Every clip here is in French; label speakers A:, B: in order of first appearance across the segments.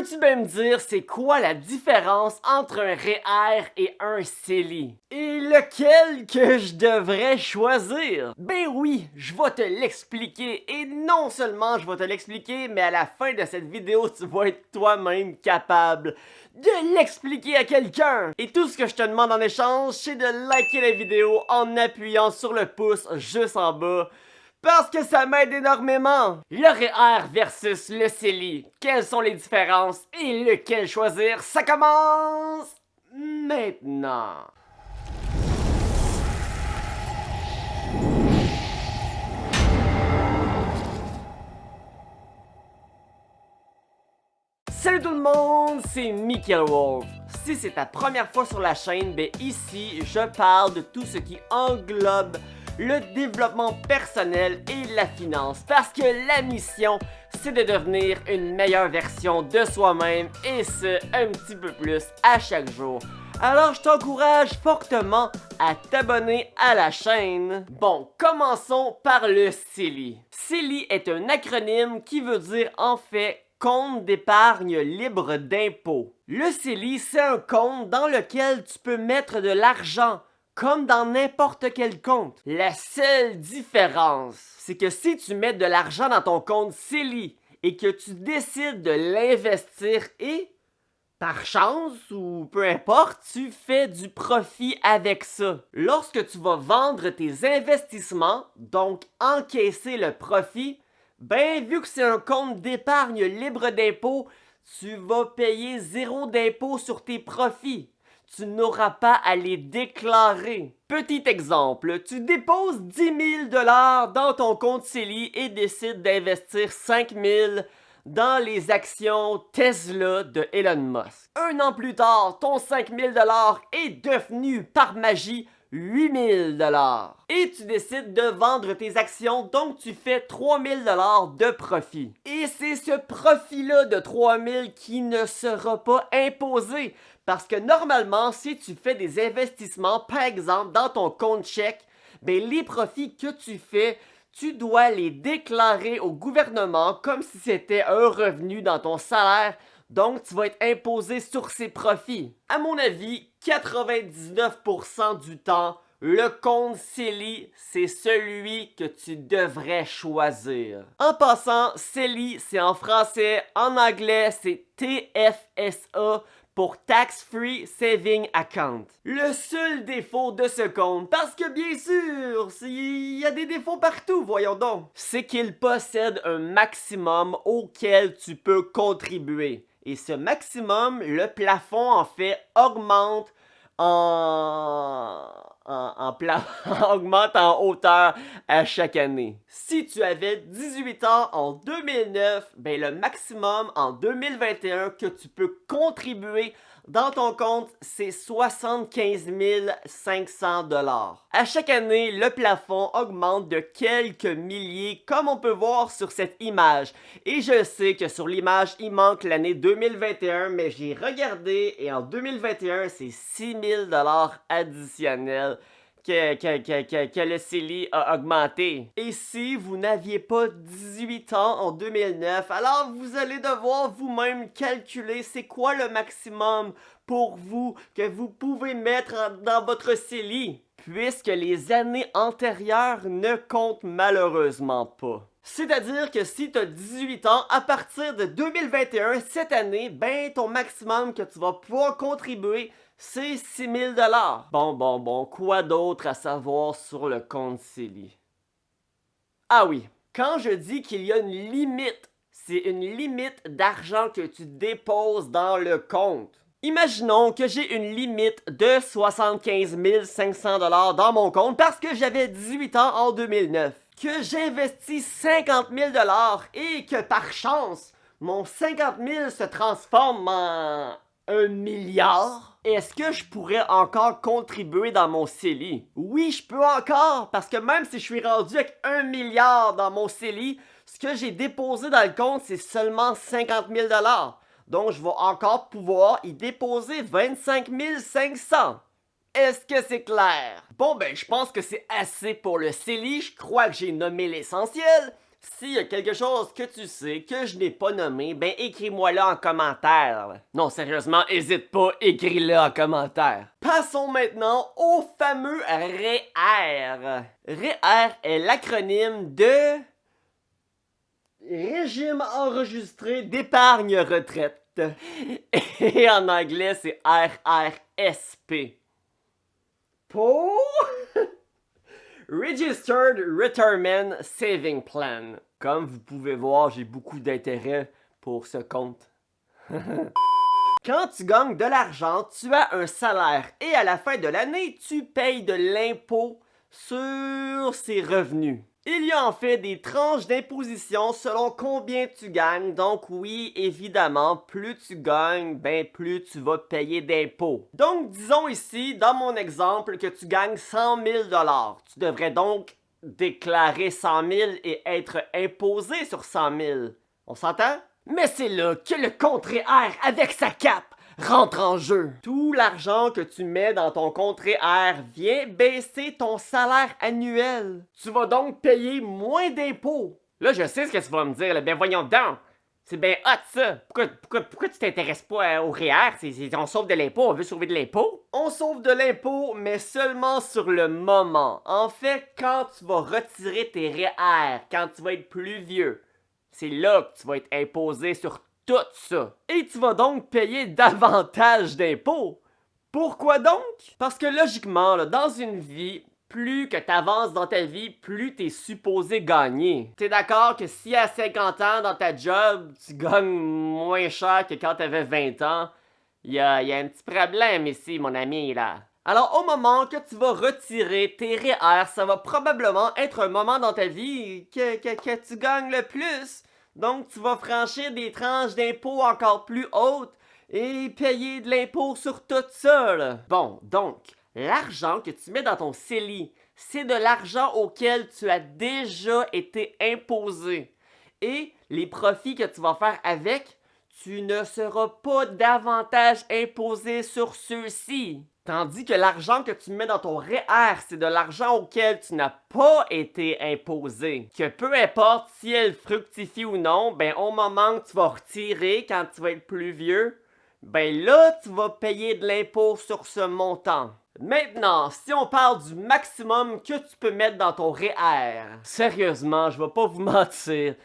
A: Peux-tu bien me dire c'est quoi la différence entre un REER et un CELI? Et lequel que je devrais choisir? Ben oui, je vais te l'expliquer. Et non seulement je vais te l'expliquer, mais à la fin de cette vidéo, tu vas être toi-même capable de l'expliquer à quelqu'un. Et tout ce que je te demande en échange, c'est de liker la vidéo en appuyant sur le pouce juste en bas. Parce que ça m'aide énormément! Le REER versus le CELI. Quelles sont les différences et lequel choisir? Ça commence maintenant! Salut tout le monde, c'est Michael Wolf. Si c'est ta première fois sur la chaîne, ben ici, je parle de tout ce qui englobe le développement personnel et la finance. Parce que la mission, c'est de devenir une meilleure version de soi-même et ce, un petit peu plus à chaque jour. Alors je t'encourage fortement à t'abonner à la chaîne. Bon, commençons par le CELI. CELI est un acronyme qui veut dire en fait compte d'épargne libre d'impôt. Le CELI, c'est un compte dans lequel tu peux mettre de l'argent, comme dans n'importe quel compte. La seule différence, c'est que si tu mets de l'argent dans ton compte CELI et que tu décides de l'investir et, par chance ou peu importe, tu fais du profit avec ça. Lorsque tu vas vendre tes investissements, donc encaisser le profit, ben, vu que c'est un compte d'épargne libre d'impôt, tu vas payer 0 d'impôt sur tes profits. Tu n'auras pas à les déclarer. Petit exemple, tu déposes 10 000 $ dans ton compte CELI et décides d'investir 5 000 dans les actions Tesla de Elon Musk. Un an plus tard, ton 5 000 $ est devenu par magie 8 000 $. Et tu décides de vendre tes actions, donc tu fais 3 000 $ de profit. Et c'est ce profit-là de 3 000 qui ne sera pas imposé. Parce que normalement, si tu fais des investissements, par exemple dans ton compte chèque, ben les profits que tu fais, tu dois les déclarer au gouvernement comme si c'était un revenu dans ton salaire. Donc, tu vas être imposé sur ces profits. À mon avis, 99% du temps, le compte CELI, c'est celui que tu devrais choisir. En passant, CELI, c'est en français, en anglais, c'est TFSA pour Tax Free Saving Account. Le seul défaut de ce compte, parce que bien sûr, il y a des défauts partout, voyons donc, c'est qu'il possède un maximum auquel tu peux contribuer. Et ce maximum, le plafond en fait augmente augmente en hauteur à chaque année. Si tu avais 18 ans en 2009, ben le maximum en 2021 que tu peux contribuer dans ton compte, c'est 75 500 $. À chaque année, le plafond augmente de quelques milliers, comme on peut voir sur cette image. Et je sais que sur l'image, il manque l'année 2021, mais j'ai regardé et en 2021, c'est 6 000 $ additionnels que le CELI a augmenté. Et si vous n'aviez pas 18 ans en 2009, alors vous allez devoir vous-même calculer c'est quoi le maximum pour vous que vous pouvez mettre dans votre CELI, puisque les années antérieures ne comptent malheureusement pas. C'est-à-dire que si tu as 18 ans, à partir de 2021, cette année, ben ton maximum que tu vas pouvoir contribuer, c'est 6 000 $. Bon, quoi d'autre à savoir sur le compte CELI? Ah oui, quand je dis qu'il y a une limite, c'est une limite d'argent que tu déposes dans le compte. Imaginons que j'ai une limite de 75 500 $ dans mon compte parce que j'avais 18 ans en 2009. Que j'investis 50 000 $ et que par chance, mon 50 000 se transforme en 1 milliard. Est-ce que je pourrais encore contribuer dans mon CELI? Oui, je peux encore, parce que même si je suis rendu avec 1 milliard dans mon CELI, ce que j'ai déposé dans le compte, c'est seulement 50 000 $. Donc, je vais encore pouvoir y déposer 25 500. Est-ce que c'est clair? Bon, ben, je pense que c'est assez pour le CELI. Je crois que j'ai nommé l'essentiel. S'il y a quelque chose que tu sais que je n'ai pas nommé, ben écris-moi là en commentaire. Non, sérieusement, hésite pas, écris-le en commentaire. Passons maintenant au fameux REER. REER est l'acronyme de Régime enregistré d'épargne retraite. Et en anglais, c'est RRSP. Pour Registered Retirement Saving Plan. Comme vous pouvez voir, j'ai beaucoup d'intérêt pour ce compte. Quand tu gagnes de l'argent, tu as un salaire et à la fin de l'année, tu payes de l'impôt sur ces revenus. Il y a en fait des tranches d'imposition selon combien tu gagnes, donc oui, évidemment, plus tu gagnes, ben plus tu vas payer d'impôts. Donc disons ici, dans mon exemple, que tu gagnes 100 000 $. Tu devrais donc déclarer 100 000 et être imposé sur 100 000. On s'entend? Mais c'est là que le compte REER avec sa cape rentre en jeu. Tout l'argent que tu mets dans ton compte REER vient baisser ton salaire annuel. Tu vas donc payer moins d'impôts. Là, je sais ce que tu vas me dire. Là. Ben voyons donc. C'est bien hot ça. Pourquoi tu t'intéresses pas au REER? On sauve de l'impôt, on veut sauver de l'impôt? On sauve de l'impôt, mais seulement sur le moment. En fait, quand tu vas retirer tes REER, quand tu vas être plus vieux, c'est là que tu vas être imposé sur tout ça. Et tu vas donc payer davantage d'impôts. Pourquoi donc? Parce que logiquement, là, dans une vie, plus que tu avances dans ta vie, plus tu es supposé gagner. T'es d'accord que si à 50 ans dans ta job, tu gagnes moins cher que quand tu avais 20 ans, il y a un petit problème ici, mon ami, là. Alors, au moment que tu vas retirer tes REER, ça va probablement être un moment dans ta vie que tu gagnes le plus. Donc, tu vas franchir des tranches d'impôts encore plus hautes et payer de l'impôt sur tout ça, là. Bon, donc, l'argent que tu mets dans ton CELI, c'est de l'argent auquel tu as déjà été imposé. Et les profits que tu vas faire avec, tu ne seras pas davantage imposé sur ceux-ci. Tandis que l'argent que tu mets dans ton REER, c'est de l'argent auquel tu n'as pas été imposé. Que peu importe si elle fructifie ou non, ben au moment que tu vas retirer quand tu vas être plus vieux, ben là tu vas payer de l'impôt sur ce montant. Maintenant, si on parle du maximum que tu peux mettre dans ton REER, sérieusement, je vais pas vous mentir,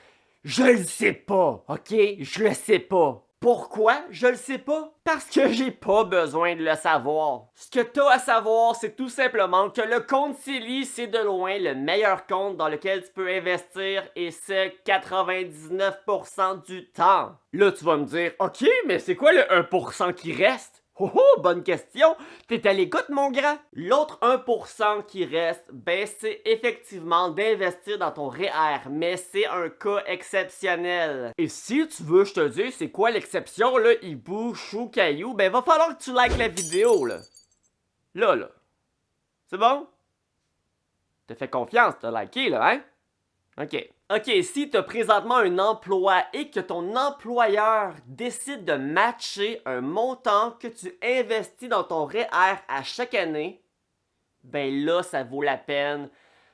A: je le sais pas, ok? Je le sais pas. Pourquoi? Je le sais pas. Parce que j'ai pas besoin de le savoir. Ce que t'as à savoir, c'est tout simplement que le compte CELI, c'est de loin le meilleur compte dans lequel tu peux investir et c'est 99% du temps. Là, tu vas me dire, ok, mais c'est quoi le 1% qui reste? Oh oh, bonne question! T'es à l'écoute, mon grand? L'autre 1% qui reste, ben c'est effectivement d'investir dans ton REER, mais c'est un cas exceptionnel. Et si tu veux, je te dis, c'est quoi l'exception, là, hibou, chou, caillou, ben va falloir que tu likes la vidéo, là. Là. C'est bon? T'as fait confiance, t'as liké, là, hein? Ok, si tu as présentement un emploi et que ton employeur décide de matcher un montant que tu investis dans ton REER à chaque année, ben là, ça vaut la peine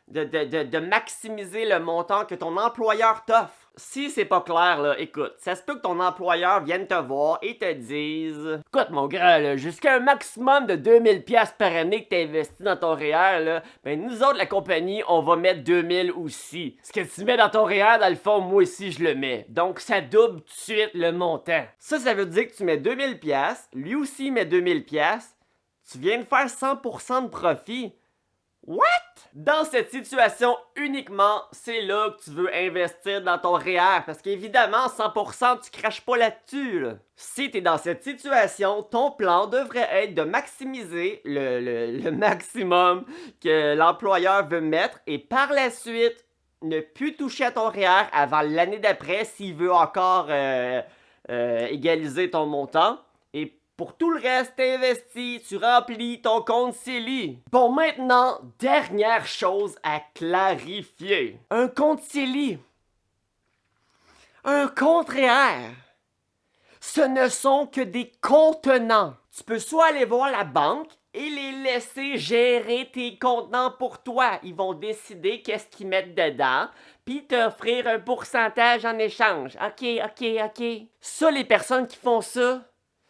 A: de maximiser le montant que ton employeur t'offre. Si c'est pas clair, là, écoute, ça se peut que ton employeur vienne te voir et te dise « Écoute, mon grand, là, jusqu'à un maximum de 2000$ par année que t'as investi dans ton REER, là, ben nous autres, la compagnie, on va mettre 2000 aussi. Ce que tu mets dans ton REER, dans le fond, moi aussi, je le mets. Donc, ça double tout de suite le montant. Ça veut dire que tu mets 2000$, lui aussi met 2000$, tu viens de faire 100% de profit. What? Dans cette situation uniquement, c'est là que tu veux investir dans ton REER parce qu'évidemment, 100%, tu craches pas là-dessus. Là. Si tu es dans cette situation, ton plan devrait être de maximiser le maximum que l'employeur veut mettre et par la suite, ne plus toucher à ton REER avant l'année d'après s'il veut encore égaliser ton montant. Et pour tout le reste investi, tu remplis ton compte CELI. Bon, maintenant, dernière chose à clarifier. Un compte CELI, un compte REER, ce ne sont que des contenants. Tu peux soit aller voir la banque et les laisser gérer tes contenants pour toi. Ils vont décider qu'est-ce qu'ils mettent dedans, puis t'offrir un pourcentage en échange. OK. Ça, les personnes qui font ça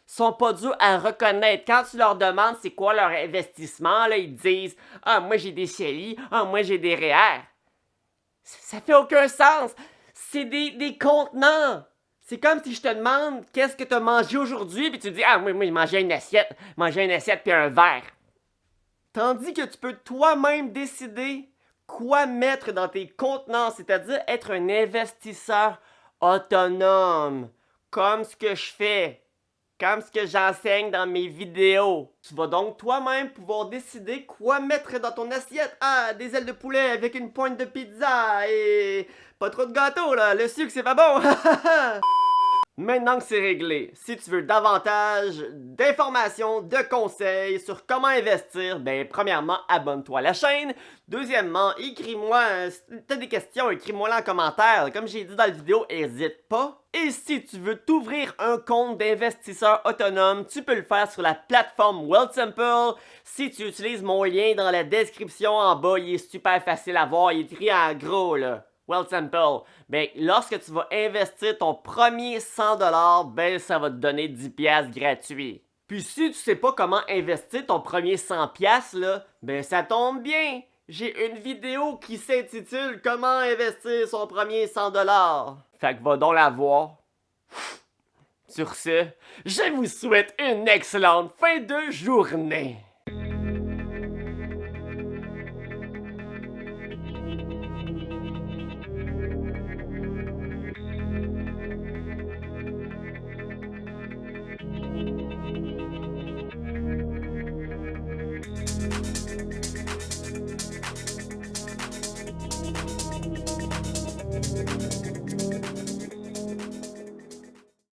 A: sont pas durs à reconnaître. Quand tu leur demandes c'est quoi leur investissement, là, ils disent « Ah, moi j'ai des CELI, ah, moi j'ai des REER. » Ça fait aucun sens. C'est des contenants. C'est comme si je te demande qu'est-ce que tu as mangé aujourd'hui, puis tu dis « Ah, moi, j'ai mangé une assiette puis un verre. » Tandis que tu peux toi-même décider quoi mettre dans tes contenants, c'est-à-dire être un investisseur autonome, comme ce que je fais, comme ce que j'enseigne dans mes vidéos. Tu vas donc toi-même pouvoir décider quoi mettre dans ton assiette. Ah, des ailes de poulet avec une pointe de pizza et pas trop de gâteau là, le sucre c'est pas bon. Maintenant que c'est réglé, si tu veux davantage d'informations, de conseils sur comment investir, ben premièrement, abonne-toi à la chaîne. Deuxièmement, écris-moi, si t'as des questions, écris-moi-les en commentaire. Comme j'ai dit dans la vidéo, n'hésite pas. Et si tu veux t'ouvrir un compte d'investisseur autonome, tu peux le faire sur la plateforme Wealthsimple. Si tu utilises mon lien dans la description en bas, il est super facile à voir, il est écrit en gros là. Wealthsimple. Ben, lorsque tu vas investir ton premier 100$, ben, ça va te donner 10$ gratuits. Puis si tu sais pas comment investir ton premier 100$, là, ben, ça tombe bien. J'ai une vidéo qui s'intitule Comment investir son premier 100$. Fait que va donc la voir. Sur ce, je vous souhaite une excellente fin de journée.